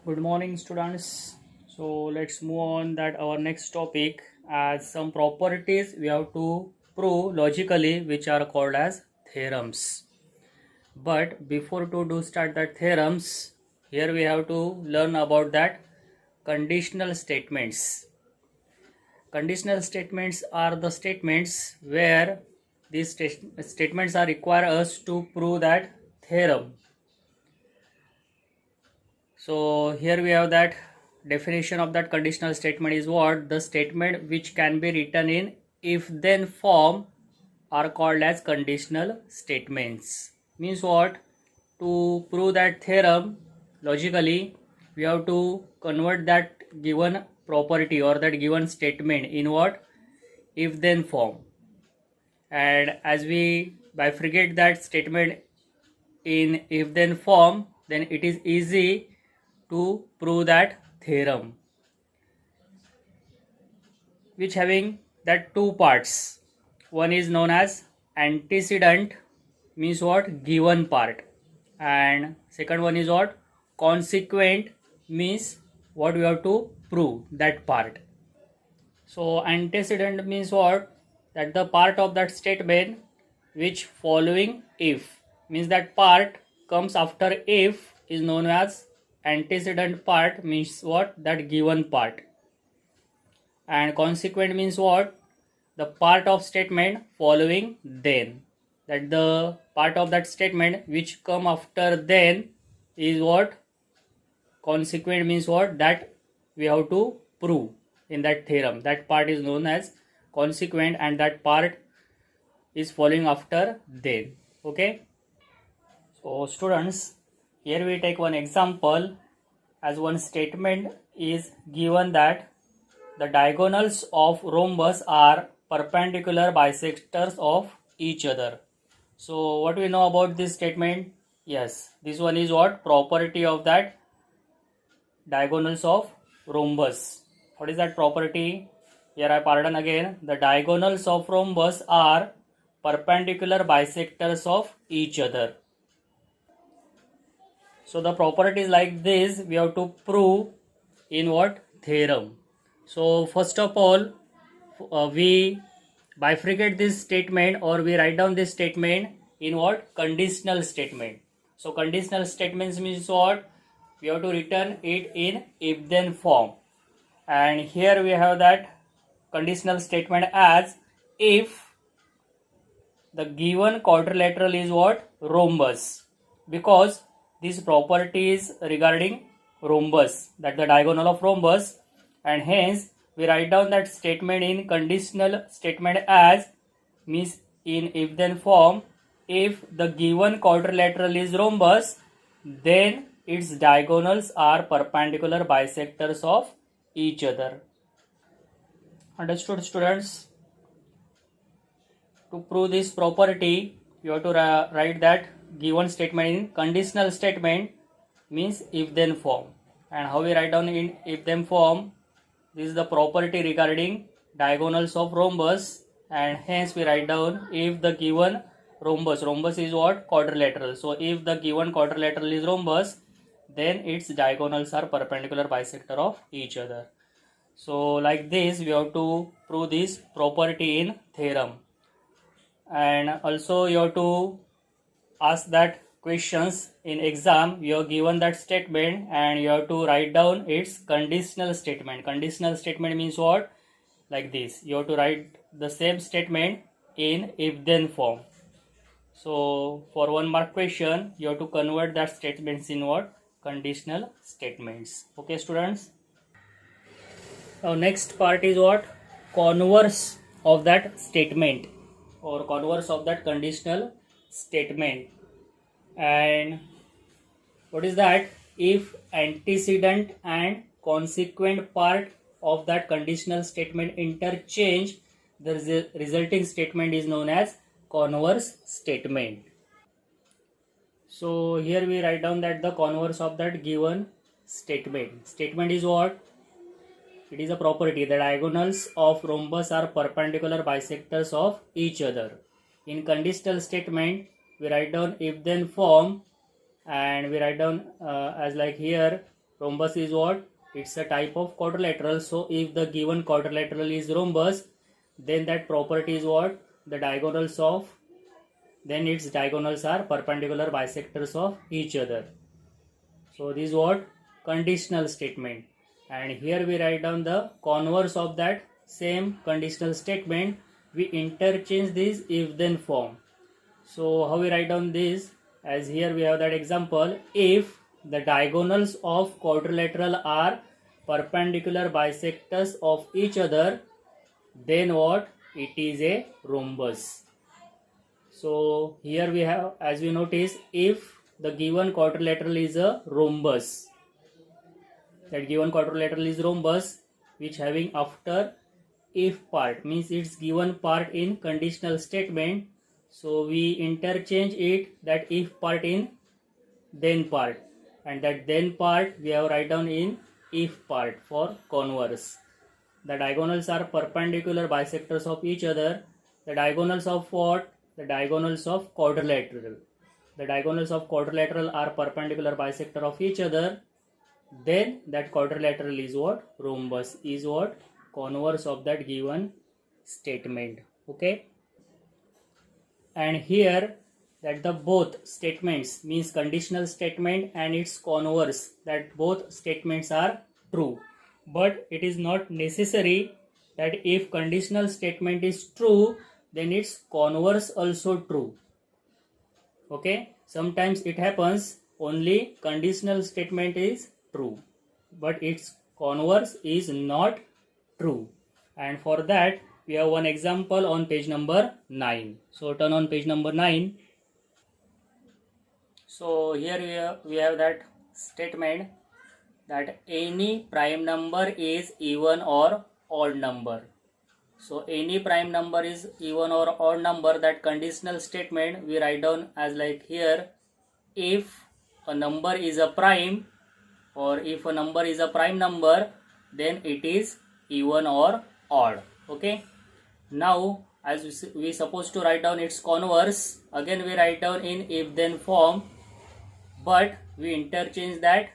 Good morning, students. So let's move on that our next topic as some properties we have to prove logically, which are called as theorems. But before to do start that theorems, here we have to learn about that conditional statements. Conditional statements are the statements where these statements are require us to prove that theorem. So here we have that definition of that conditional statement is what? The statement which can be written in if then form are called as conditional statements. Means what? To prove that theorem logically, we have to convert that given property or that given statement in what? If then form. And as we bifurcate that statement in if then form, then it is easy to prove that theorem, which having that two parts. One is known as antecedent, means what? Given part. And second one is what? Consequent, means what we have to prove that part. So antecedent means what? That the part of that statement which following if, means that part comes after if is known as antecedent part, means what? That given part. And consequent means what? The part of statement following then, that the part of that statement which come after then is what? Consequent means what? That we have to prove in that theorem. That part is known as consequent and that part is following after then. Okay, so students, here we take one example. As one statement is given that the diagonals of rhombus are perpendicular bisectors of each other. So what we know about this statement? Yes, this one is what? Property of that diagonals of rhombus. What is that property? Here I pardon again. The diagonals of rhombus are perpendicular bisectors of each other. So the property is like this. We have to prove in what? Theorem. So first of all, we bifurcate this statement or we write down this statement in what? Conditional statement. So conditional statements means what? We have to return it in if then form. And here we have that conditional statement as if the given quadrilateral is what? Rhombus. Because this property is regarding rhombus, that the diagonal of rhombus, and hence we write down that statement in conditional statement as, means in if then form, if the given quadrilateral is rhombus, then its diagonals are perpendicular bisectors of each other. Understood, students? To prove this property, you have to write that given statement in conditional statement, means if then form. And how we write down in if then form? This is the property regarding diagonals of rhombus, and hence we write down if the given rhombus is what? Quadrilateral. So if the given quadrilateral is rhombus, then its diagonals are perpendicular bisector of each other. So like this we have to prove this property in theorem. And also you have to ask that questions in exam. You are given that statement and you have to write down its conditional statement. Conditional statement means what? Like this, you have to write the same statement in if then form. So for 1 mark question, you have to convert that statements in what? Conditional statements. Okay, students. Now next part is what? Converse of that statement or converse of that conditional statement. And what is that? If antecedent and consequent part of that conditional statement interchange, the resulting statement is known as converse statement. So here we write down that the converse of that given statement. Statement is what? It is a property. The diagonals of rhombus are perpendicular bisectors of each other. In conditional statement, we write down if then form, and we write down as like here Rhombus is what? It's a type of quadrilateral. So if the given quadrilateral is rhombus, then that property is what? The diagonals of, then its diagonals are perpendicular bisectors of each other. So this is what? Conditional statement. And here we write down the converse of that same conditional statement. We interchange this if then form. So how we write down this? As here we have that example. If the diagonals of quadrilateral are perpendicular bisectors of each other, then what? It is a rhombus. So here we have, as we notice, if the given quadrilateral is a rhombus, that given quadrilateral is rhombus, which having after if part, means its given part in conditional statement. So we interchange it, that if part in then part, and that then part we have write down in if part for converse. The diagonals are perpendicular bisectors of each other. The diagonals of what? The diagonals of quadrilateral. The diagonals of quadrilateral are perpendicular bisector of each other. Then that quadrilateral is what? Rhombus is what? Converse of that given statement. Okay. And here that the both statements, means conditional statement and its converse, that both statements are true. But it is not necessary that if conditional statement is true, then its converse also true. Okay, sometimes it happens only conditional statement is true, but its converse is not true. And for that we have one example on page number 9. So turn on page number 9. So here we have that statement that any prime number is even or odd number. So any prime number is even or odd number, that conditional statement we write down as like here, if a number is a prime, or if a number is a prime number, then it is even or odd. Okay. Now as we supposed to write down its converse, again we write down in if then form, but we interchange that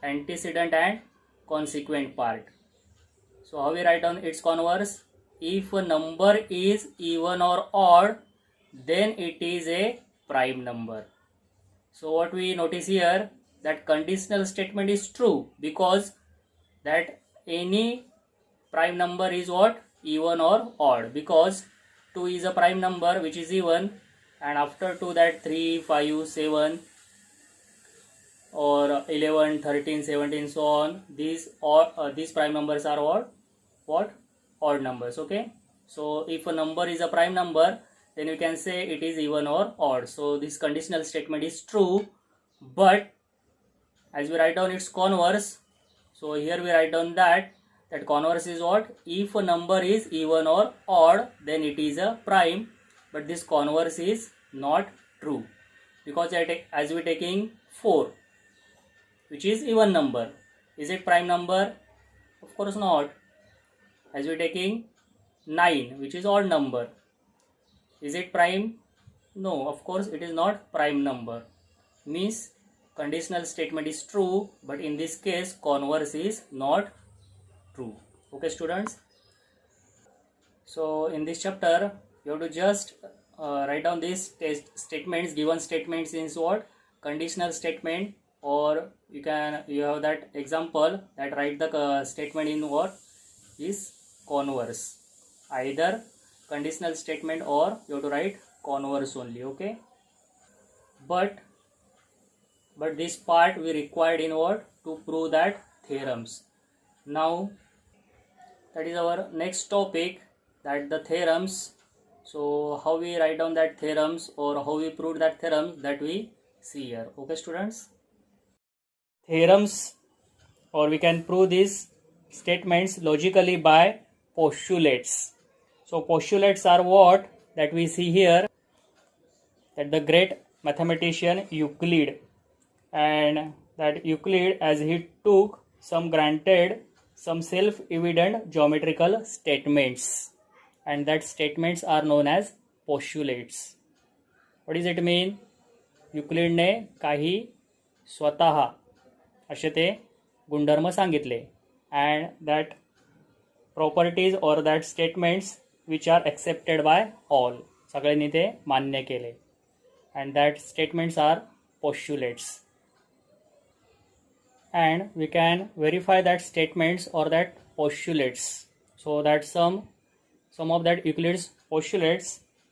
antecedent and consequent part. So how we write down its converse? If a number is even or odd, then it is a prime number. So what we notice here, that conditional statement is true because that any prime number is what? Even or odd, because 2 is a prime number which is even, and after 2 that 3, 5, 7 or 11, 13, 17, so on, these prime numbers are what? Odd numbers. Okay. So if a number is a prime number, then you can say it is even or odd. So this conditional statement is true, but as we write down its converse, so here we write down that converse is what? If a number is even or odd, then it is a prime, but this converse is not true, because as we taking 4, which is even number, is it prime number? Of course not. As we taking 9, which is odd number, is it prime? No, of course it is not prime number. Means conditional statement is true, but in this case converse is not true. Okay students, so in this chapter you have to just write down these statements, given statements in what? Conditional statement, or you have that example that write the statement in what is converse, either conditional statement or you have to write converse only. Okay, but this part we required in what? To prove that theorems. Now that is our next topic, that the theorems. So how we write down that theorems, or how we prove that theorems, that we see here. Okay students, theorems, or we can prove these statements logically by postulates. So postulates are what? That we see here, that the great mathematician Euclid, and that Euclid, as he took some granted some self-evident geometrical statements, and that statements are known as postulates. What does it mean? युक्लिडने काही स्वतः असे ते गुणधर्म सांगितले and that properties or that statements which are accepted by all, सगळ्यांनी ते मान्य केले. And that statements are postulates. And we can verify that statements or that postulates. So that some of that Euclid's postulates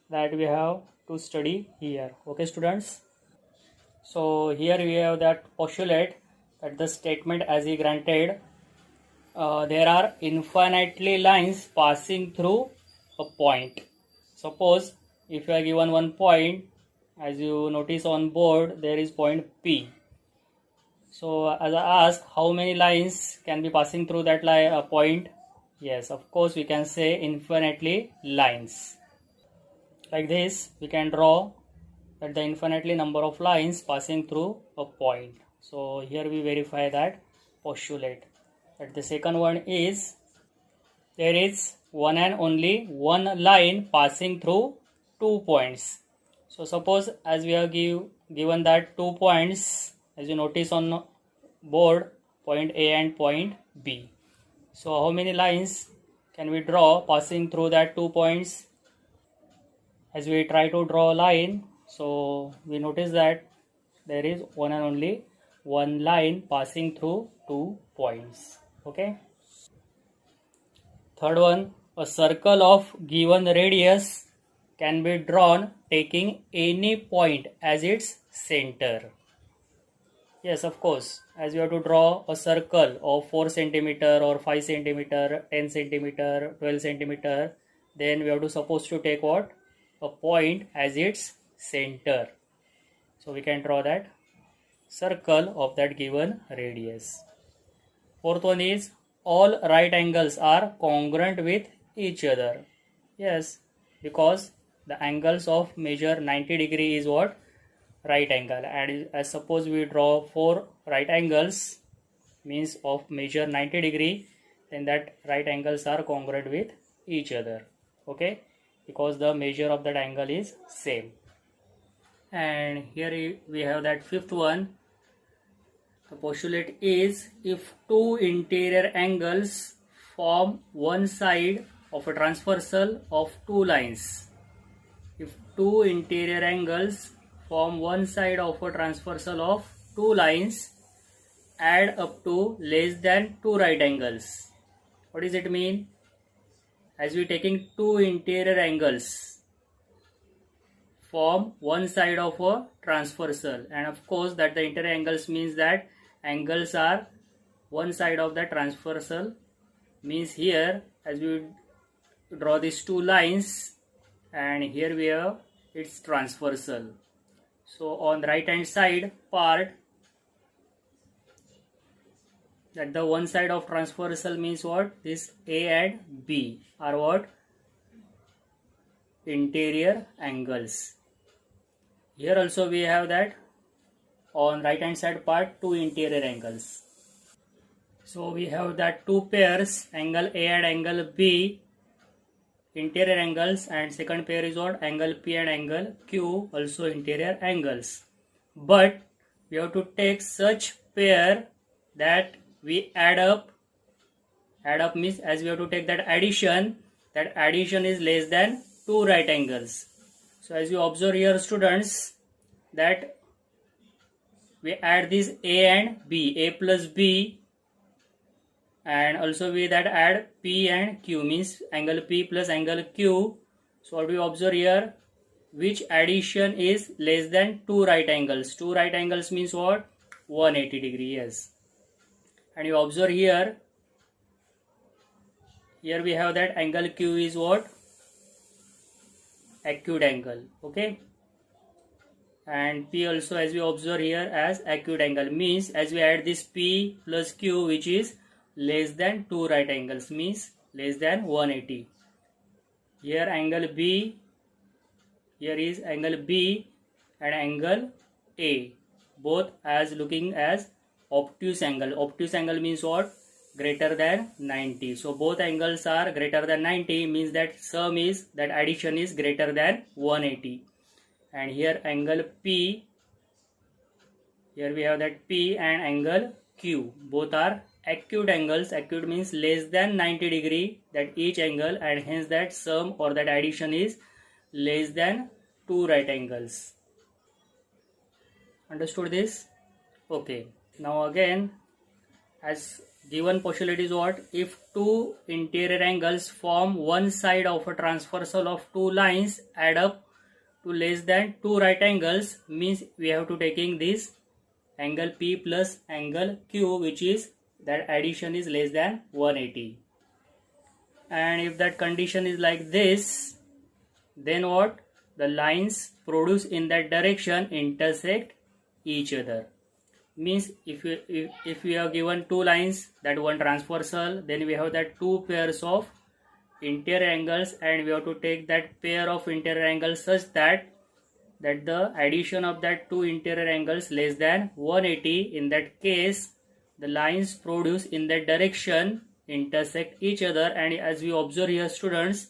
that we have to study here. Okay students, so here we have that postulate that the statement as he granted there are infinitely lines passing through a point. Suppose if you are given one point, as you notice on board there is point P. So as I asked, how many lines can be passing through that point? Yes, of course we can say infinitely lines. Like this, we can draw that the infinitely number of lines passing through a point. So here we verify that postulate. That the second one is there is one and only one line passing through 2 points. So suppose as we have given that 2 points, as you notice on board, point A and point B. So how many lines can we draw passing through that 2 points? As we try to draw a line, so we notice that there is one and only one line passing through 2 points. Okay. Third one, a circle of given radius can be drawn taking any point as its center. Yes, of course, as we have to draw a circle of 4 centimeter or 5 centimeter, 10 centimeter, 12 centimeter, then we have to suppose to take what? A point as its center. So we can draw that circle of that given radius. Fourth one is all right angles are congruent with each other. Yes, because the angles of measure 90 degree is what? Right angle. And as suppose we draw 4 right angles, means of measure 90 degree, then that right angles are congruent with each other. Okay, because the measure of that angle is same. And here we have that fifth one. The postulate is if two interior angles form one side of a transversal of two lines. If two interior angles form one side of a transversal of two lines, add up to less than two right angles. What does it mean? As we taking two interior angles form one side of a transversal, and of course that the interior angles means that angles are one side of the transversal, means here as we draw these two lines and here we have its transversal. So on the right hand side part, that the one side of transversal means what? This A and B are what? Interior angles. Here also we have that on right hand side part two interior angles. So we have that two pairs, angle A and angle B, interior angles, and second pair is what? Angle P and angle Q, also interior angles. But we have to take such pair that we add up means as we have to take that addition is less than two right angles. So as you observe here students, that we add this A and B, A plus B, and also we that add P and Q, means angle P plus angle Q. So what we observe here, which addition is less than two right angles. Two right angles means what? 180 degree, yes. And you observe here we have that angle Q is what? Acute angle, okay. And P also as we observe here as acute angle, means as we add this P plus Q which is less than two right angles, means less than 180. Here angle B, here is angle B and angle A, both as looking as obtuse angle. Obtuse angle means what? Greater than 90. So both angles are greater than 90, means that sum is, that addition is greater than 180. And here angle P, here we have that P and angle Q. Both are acute angles. Acute means less than 90 degree, that each angle, and hence that sum or that addition is less than two right angles. Understood this? Okay. Now again, as given postulate is what? If two interior angles form one side of a transversal of two lines add up to less than two right angles, means we have to taking this angle P plus angle Q, which is that addition is less than 180. And if that condition is like this, then what? The lines produced in that direction intersect each other. Means if we have given two lines, that one transversal, then we have that two pairs of interior angles, and we have to take that pair of interior angles such that the addition of that two interior angles less than 180. In that case, the lines produced in that direction intersect each other, and as we observe here, students,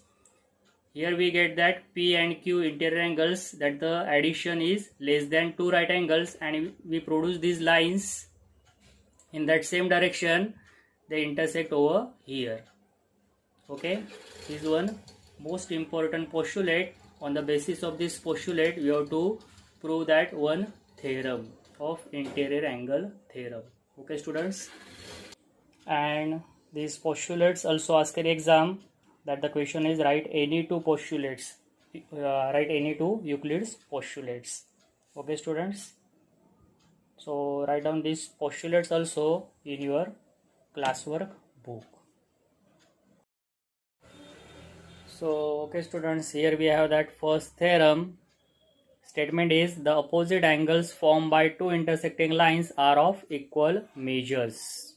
here we get that P and Q interior angles, that the addition is less than two right angles, and we produce these lines in that same direction, they intersect over here. Okay, this is one most important postulate. On the basis of this postulate, we have to prove that one theorem of interior angle theorem. Okay, students, and these postulates also ask in exam, that the question is write any two postulates, write any two Euclid's postulates. Okay, students, so write down these postulates also in your classwork book. So okay, students, here we have that first theorem. Statement is the opposite angles formed by two intersecting lines are of equal measures.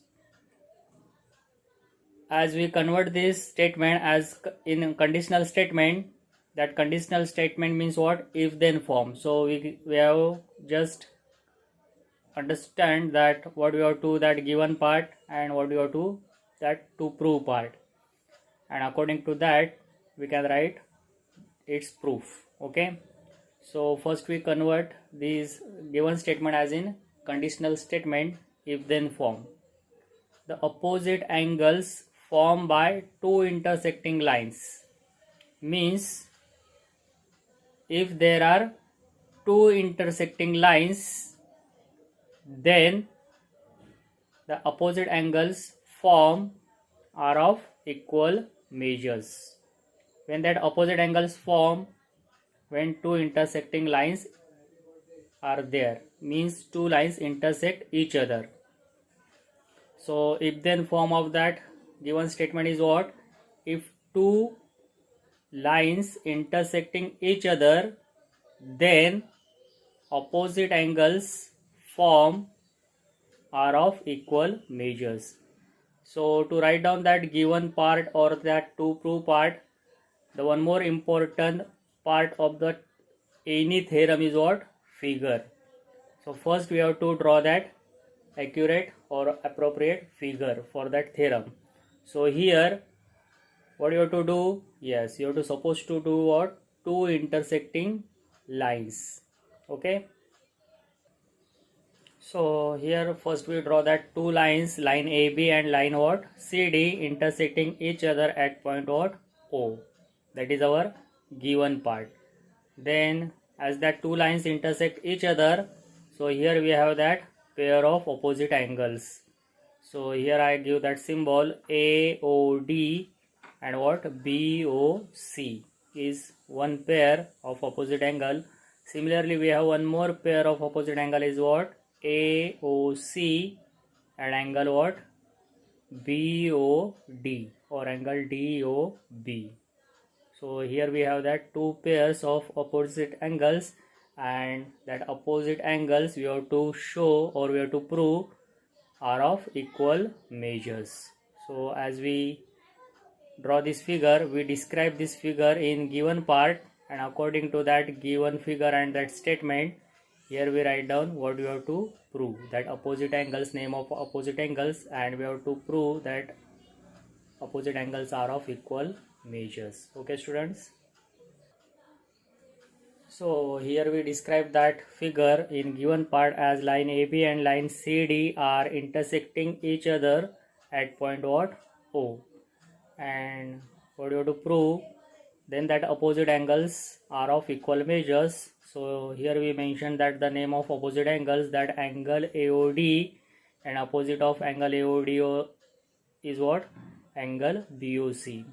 As we convert this statement as in conditional statement, that conditional statement means what? If then form. So we have just understand that what we have to that given part and what we have to that to prove part, and according to that we can write its proof. Okay, so first we convert this given statement as in conditional statement if then form. The opposite angles formed by two intersecting lines means if there are two intersecting lines, then the opposite angles formed are of equal measures. When that opposite angles form when two intersecting lines are there, means two lines intersect each other. So if then form of that given statement is what? If two lines intersecting each other, then opposite angles form are of equal measures. So to write down that given part or that to prove part, the one more important part of the any theorem is what? Figure. So first we have to draw that accurate or appropriate figure for that theorem. So here what you have to do? Yes, you have to supposed to do what? Two intersecting lines. Okay, so here first we draw that two lines, line AB and line what? CD, intersecting each other at point what? O. That is our given part. Then as that two lines intersect each other, so here we have that pair of opposite angles. So here I give that symbol AOD and what? BOC is one pair of opposite angle. Similarly, we have one more pair of opposite angle is what? AOC and angle what? BOD or angle DOB. So here we have that two pairs of opposite angles, and that opposite angles we have to show or we have to prove are of equal measures. So as we draw this figure, we describe this figure in given part, and according to that given figure and that statement, here we write down what we have to prove, that opposite angles, name of opposite angles, and we have to prove that opposite angles are of equal measures. Okay, students. So here we describe that figure in given part as line AB and line CD are intersecting each other at point what? O. And what you have to prove? Then that opposite angles are of equal measures. So here we mentioned that the name of opposite angles, that angle AOD and opposite of angle AOD is what? Angle BOC,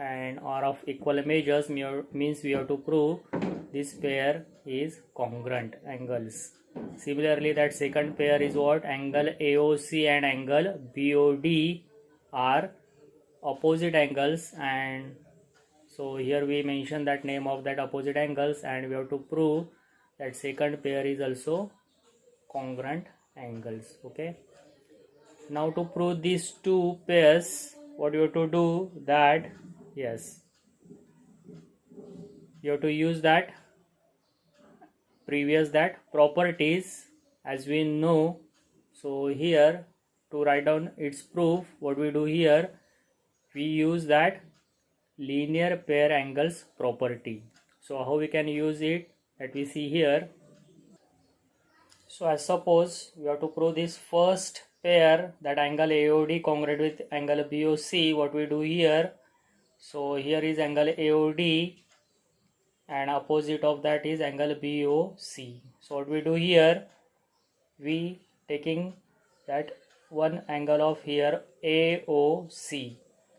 and are of equal measures means we have to prove this pair is congruent angles. Similarly, that second pair is what? Angle AOC and angle BOD are opposite angles, and so here we mention that name of that opposite angles, and we have to prove that second pair is also congruent angles. Okay, now to prove these two pairs, what you have to do, that yes, you have to use that previous that properties as we know. So here to write down its proof, what we do here, we use that linear pair angles property. So how we can use it, that we see here. So as suppose we have to prove this first pair, that angle AOD congruent with angle BOC, what we do here, so here is angle AOD and opposite of that is angle BOC. So what we do here, we taking that one angle of here AOC.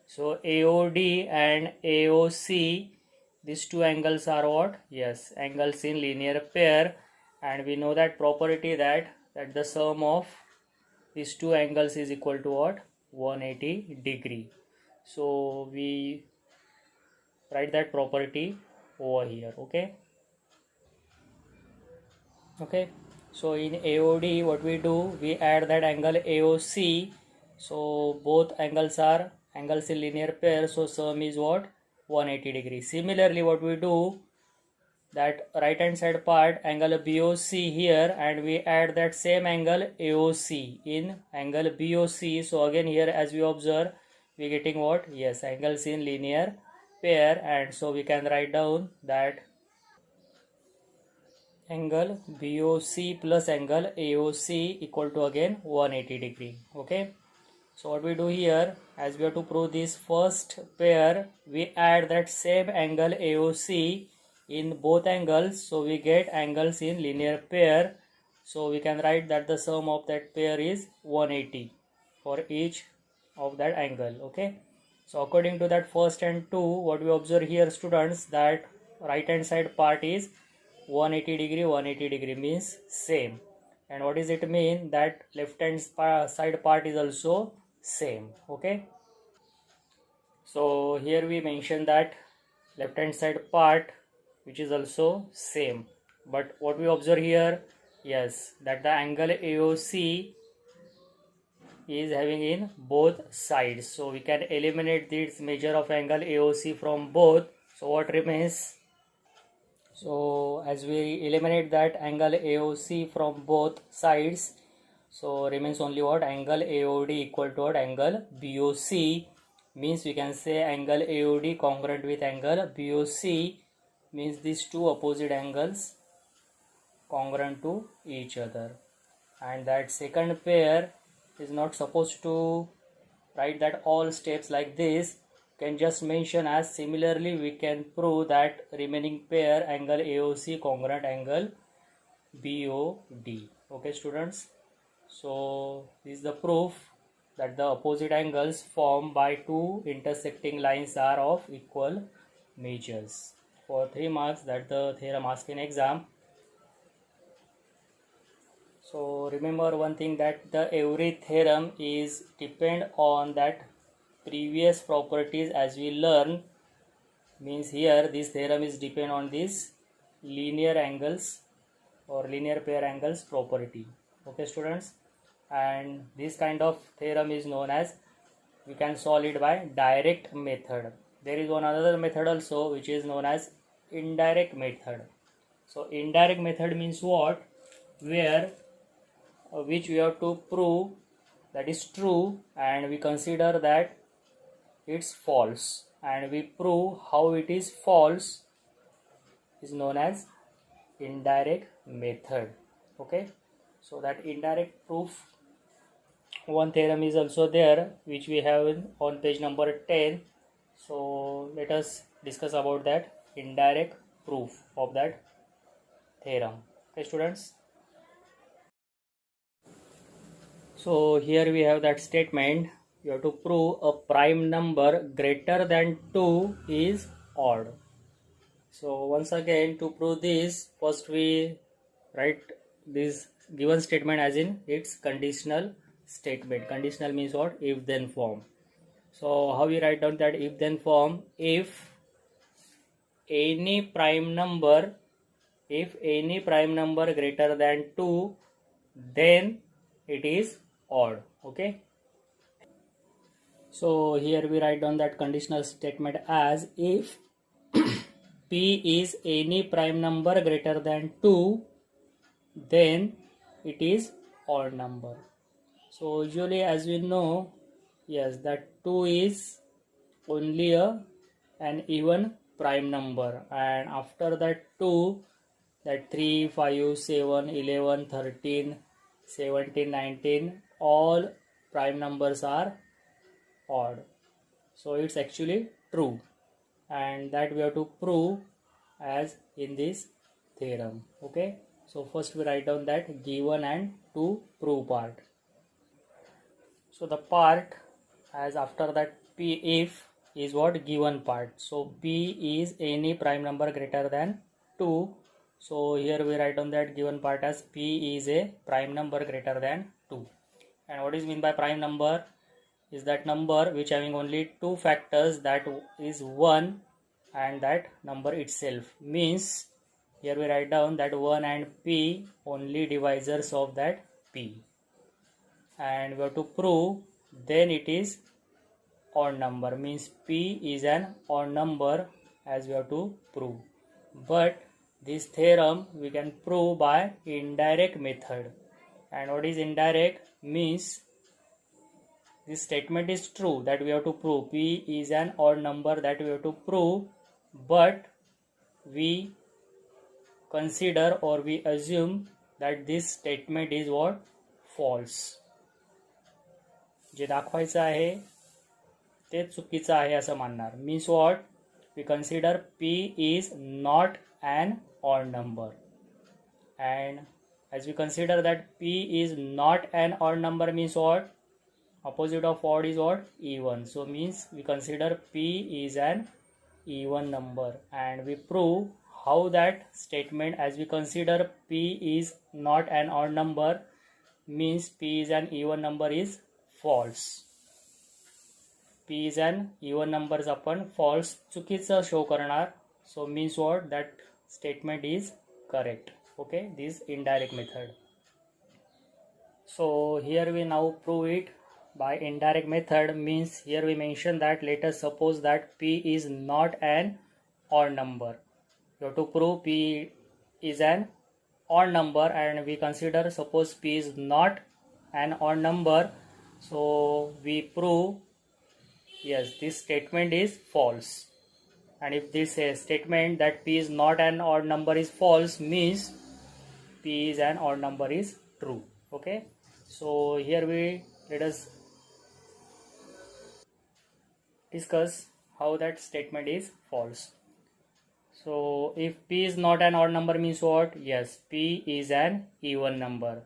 So AOD and AOC, these two angles are what? Yes, angles in linear pair, and we know that property that the sum of these two angles is equal to what? 180 degree. So we write that property over here. Okay, so in AOD what we do, we add that angle AOC. So both angles are angles in linear pair, so sum is what? 180 degree. Similarly, what we do, that right hand side part angle BOC here, and we add that same angle AOC in angle BOC. So again here as we observe, we getting what? Yes, angles in linear pair, and so we can write down that angle BOC plus angle AOC equal to again 180 degree. Okay, so what we do here, as we have to prove this first pair, we add that same angle AOC in both angles, so we get angles in linear pair. So we can write that the sum of that pair is 180 for each of that angle. Okay, so according to that first and two, what we observe here students, that right hand side part is 180 degree, 180 degree means same. And what does it mean, that left hand side part is also same. Okay, so here we mention that left hand side part which is also same, but what we observe here, yes, that the angle AOC is having in both sides, so we can eliminate this measure of angle AOC from both. So what remains, so as we eliminate that angle AOC from both sides, so remains only what? Angle AOD equal to what? Angle BOC, means we can say angle AOD congruent with angle BOC, means these two opposite angles congruent to each other. And that second pair is not supposed to write that all steps like this, can just mention as similarly we can prove that remaining pair angle AOC congruent angle BOD. Okay students, so this is the proof that the opposite angles formed by two intersecting lines are of equal measures. For 3 marks, that the theorem asked in exam. So remember one thing, that the every theorem is depend on that previous properties as we learn, means here this theorem is depend on this linear angles or linear pair angles property. Okay students, and this kind of theorem is known as, we can solve it by direct method. There is one other method also which is known as indirect method. So indirect method means what, where which we have to prove that is true and we consider that it's false, and we prove how it is false is known as indirect method. Okay, so that indirect proof, one theorem is also there which we have on page number 10. So let us discuss about that indirect proof of that theorem. Okay students, so here we have that statement, you have to prove a prime number greater than 2 is odd. So once again, to prove this, first we write this given statement as in its conditional statement. Conditional means what? If then form. So how we write down that if then form? If any prime number greater than 2, then it is odd. Okay, so here we write down that conditional statement as if p is any prime number greater than 2, then it is odd number. So usually, as we know, yes, that 2 is only an even prime number, and after that 2, that 3, 5, 7, 11, 13, 17, 19, all prime numbers are odd. So it's actually true, and that we have to prove as in this theorem. Okay, so first we write down that given and to prove part. So the part as after that p if is what? Given part. So p is any prime number greater than 2. So here we write down that given part as p is a prime number greater than 2. And what is mean by prime number? Is that number which having only two factors, that is 1 and that number itself. Means here we write down that 1 and p only divisors of that p, and we have to prove then it is odd number, means p is an odd number as we have to prove. But this theorem we can prove by indirect method. And what is indirect? Means this statement is true, that we have to prove p is an odd number, that we have to prove, but we consider or we assume that this statement is what? False. जे दाखवायचं आहे ते चुकीचं आहे असं मानणार. Means what? We consider p is not an odd number, and as we consider that p is not an odd number means what? Opposite of odd is what? Even. So means we consider p is an even number, and we prove how that statement, as we consider p is not an odd number, means p is an even number, is false. p is an even numbers आपण false चुकीचं show करणार. So means what? That statement is correct. Okay, this indirect method. So here we now prove it by indirect method. Means here we mention that let us suppose that p is not an odd number. You have to prove p is an odd number, and we consider suppose p is not an odd number. So we prove yes, this statement is false. And if this statement that p is not an odd number is false, means p is an odd number is true. Okay, so here let us discuss how that statement is false. So if p is not an odd number means what? Yes, p is an even number,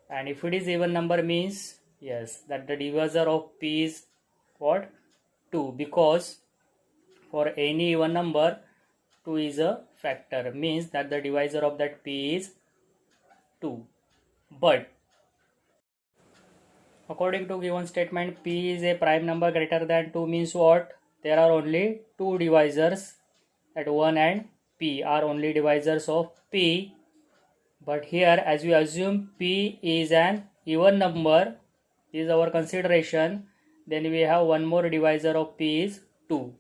and if it is even number means yes, that the divisor of p is what? 2, because for any even number 2 is a factor, means that the divisor of that p is 2. But according to given statement, p is a prime number greater than 2 means what? There are only two divisors, that 1 and p are only divisors of p. But here as we assume p is an even number, is our consideration, then we have one more divisor of p is 2.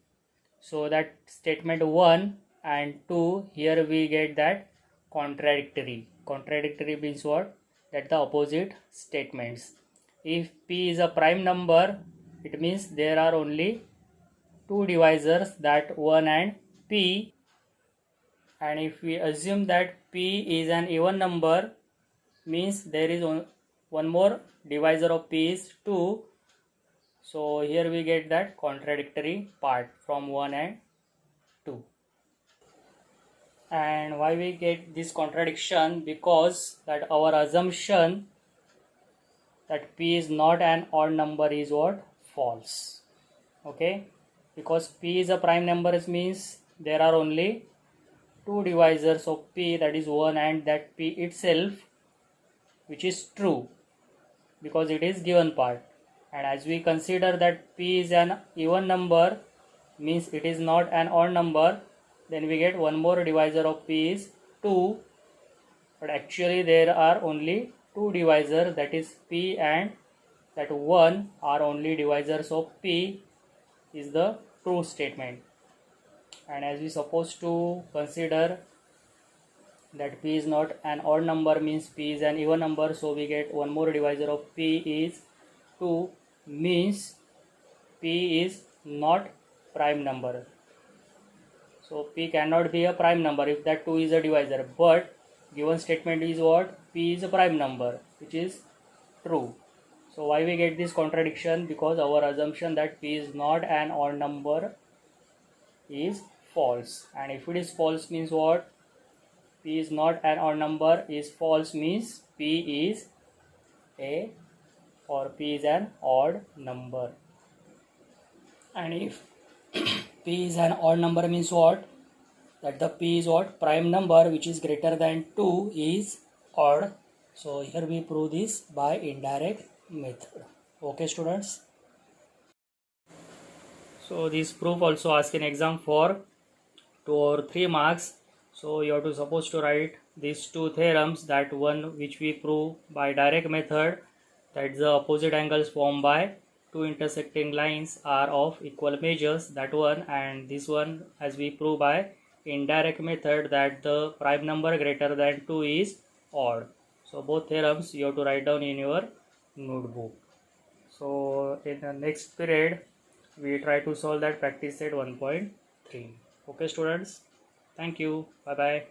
So that statement 1 and 2, here we get that contradictory. Contradictory means what? That the opposite statements. If p is a prime number, it means there are only two divisors, that 1 and p. And if we assume that p is an even number, means there is one more divisor of p is 2. So here we get that contradictory part from 1 and 2. And why we get this contradiction? Because that our assumption that p is not an odd number is what? False. Okay, because p is a prime number, means there are only two divisors of p, that is 1 and that p itself, which is true because it is given part. And as we consider that p is an even number, means it is not an odd number, then we get one more divisor of p is 2, but actually there are only two divisors, that is p and that 1 are only divisors of p, is the true statement. And as we supposed to consider that p is not an odd number, means p is an even number, so we get one more divisor of p is 2, means p is not prime number. So p cannot be a prime number if that 2 is a divisor, but given statement is what? P is a prime number, which is true. So why we get this contradiction? Because our assumption that p is not an odd number is false. And if it is false, means what? P is not an odd number is false, means p is a or p is an odd number. And if p is an odd number, means what? That the p is what? Prime number which is greater than 2 is odd. So here we prove this by indirect method. Okay students. So this proof also ask in exam for 2 or 3 marks. So you have to supposed to write these two theorems, that one which we prove by direct method, that the opposite angles formed by two intersecting lines are of equal measures, that one, and this one as we prove by indirect method, that the prime number greater than 2 is odd. So both theorems you have to write down in your notebook. So in the next period we try to solve that practice set 1.3. Okay students, thank you, bye bye.